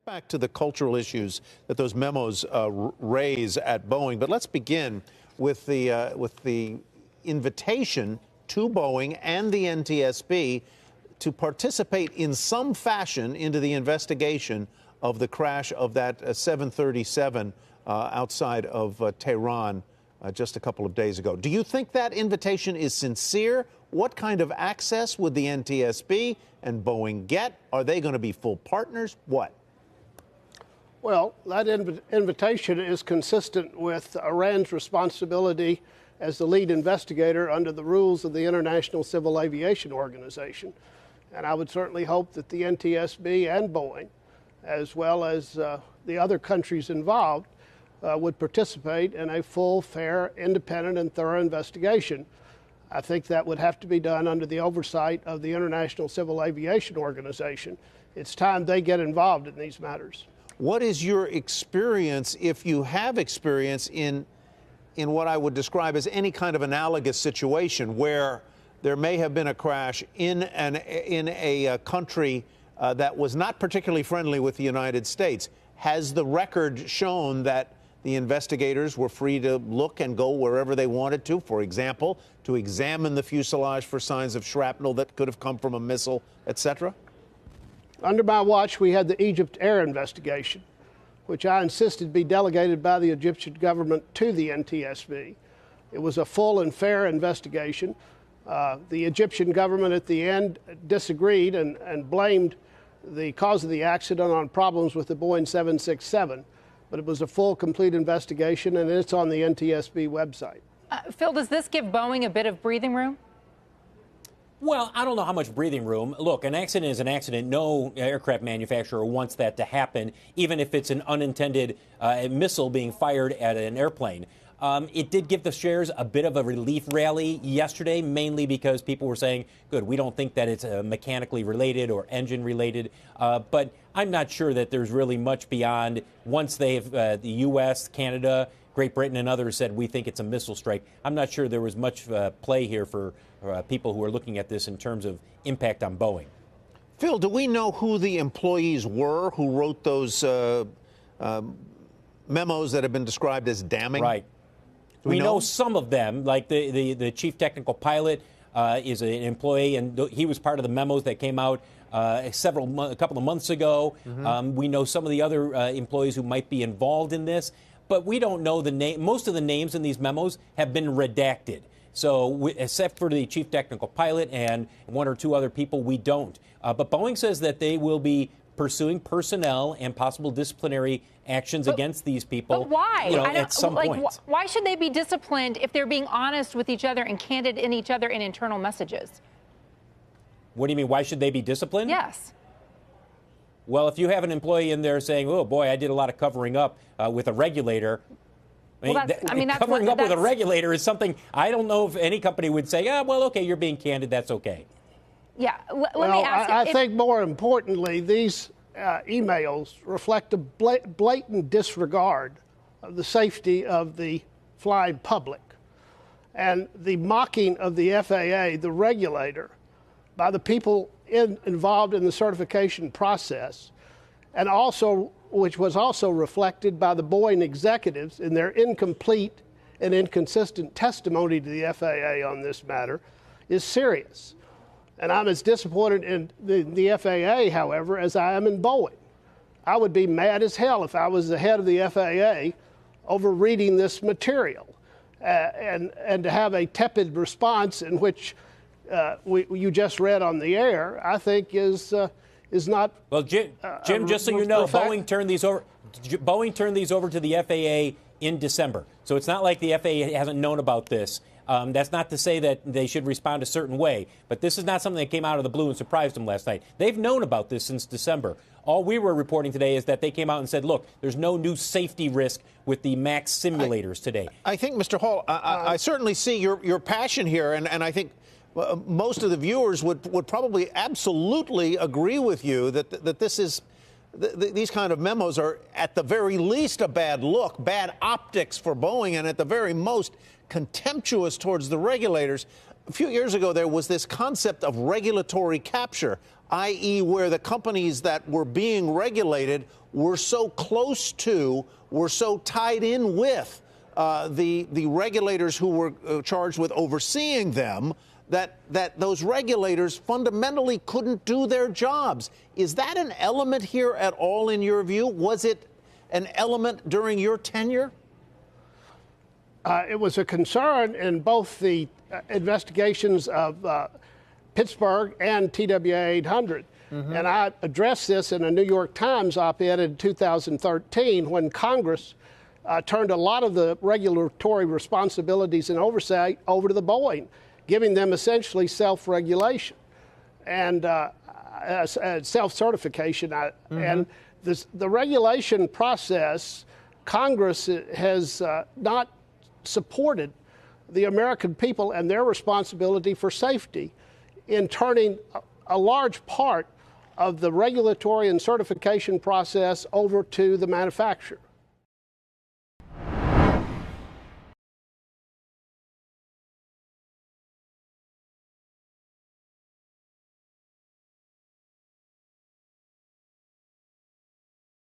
Back to the cultural issues that those memos raise at Boeing, but let's begin with the invitation to Boeing and the NTSB to participate in some fashion into the investigation of the crash of that 737 outside of Tehran just a couple of days ago. Do you think that invitation is sincere? What kind of access would the NTSB and Boeing get? Are they going to be full partners? What? Well, that invitation is consistent with Iran's responsibility as the lead investigator under the rules of the International Civil Aviation Organization. And I would certainly hope that the NTSB and Boeing, as well as the other countries involved, would participate in a full, fair, independent, and thorough investigation. I think that would have to be done under the oversight of the International Civil Aviation Organization. It's time they get involved in these matters. What is your experience, if you have experience, in what I would describe as any kind of analogous situation where there may have been a crash in a country that was not particularly friendly with the United States? Has the record shown that the investigators were free to look and go wherever they wanted to, for example, to examine the fuselage for signs of shrapnel that could have come from a missile, etc.? Under my watch, we had the Egypt air investigation, which I insisted be delegated by the Egyptian government to the NTSB. It was a full and fair investigation. The Egyptian government at the end disagreed and blamed the cause of the accident on problems with the Boeing 767. But it was a full, complete investigation, and it's on the NTSB website. Phil, does this give Boeing a bit of breathing room? Well, I don't know how much breathing room. Look, an accident is an accident. No aircraft manufacturer wants that to happen, even if it's an unintended missile being fired at an airplane. It did give the shares a bit of a relief rally yesterday, mainly because people were saying, good, we don't think that it's mechanically related or engine related. But I'm not sure that there's really much beyond once they've, the U.S., Canada, Great Britain and others said we think it's a missile strike. I'm not sure there was much play here for people who are looking at this in terms of impact on Boeing. Phil, do we know who the employees were who wrote those memos that have been described as damning? Right. We know some of them, like the chief technical pilot is an employee, and he was part of the memos that came out a couple of months ago. Mm-hmm. We know some of the other employees who might be involved in this, but we don't know the name. Most of the names in these memos have been redacted. So except for the chief technical pilot and one or two other people, we don't. But Boeing says that they will be pursuing personnel and possible disciplinary actions against these people. But why? At some point. Why should they be disciplined if they're being honest with each other and candid in each other in internal messages? What do you mean? Why should they be disciplined? Yes. Well, if you have an employee in there saying, oh, boy, I did a lot of covering up with a regulator. Covering up with a regulator is something I don't know if any company would say, well, OK, you're being candid. That's OK. Yeah. Let me ask you. I think more importantly, these emails reflect a blatant disregard of the safety of the flying public and the mocking of the FAA, the regulator, by the people involved in the certification process, and also which was also reflected by the Boeing executives in their incomplete and inconsistent testimony to the FAA on this matter, is serious. And I'm as disappointed in the FAA, however, as I am in Boeing. I would be mad as hell if I was the head of the FAA over reading this material and to have a tepid response in which you just read on the air, I think is not. Well, Jim, just so you know, Boeing turned these over. Boeing turned these over to the FAA in December, so it's not like the FAA hasn't known about this. That's not to say that they should respond a certain way, but this is not something that came out of the blue and surprised them last night. They've known about this since December. All we were reporting today is that they came out and said, look, there's no new safety risk with the MAX simulators today. I think, Mr. Hall, I certainly see your passion here, and I think most of the viewers would probably absolutely agree with you that this is these kind of memos are at the very least a bad look, bad optics for Boeing, and at the very most contemptuous towards the regulators. A few years ago, there was this concept of regulatory capture. i.e., where the companies that were being regulated were so close to, were so tied in with the regulators who were charged with overseeing them, that those regulators fundamentally couldn't do their jobs. Is that an element here at all in your view? Was it an element during your tenure? It was a concern in both the investigations of Pittsburgh and TWA 800. And I addressed this in a New York Times op-ed in 2013 when Congress turned a lot of the regulatory responsibilities and oversight over to the Boeing, giving them essentially self-regulation and self-certification. And the regulation process, Congress has not supported the American people and their responsibility for safety in turning a large part of the regulatory and certification process over to the manufacturer.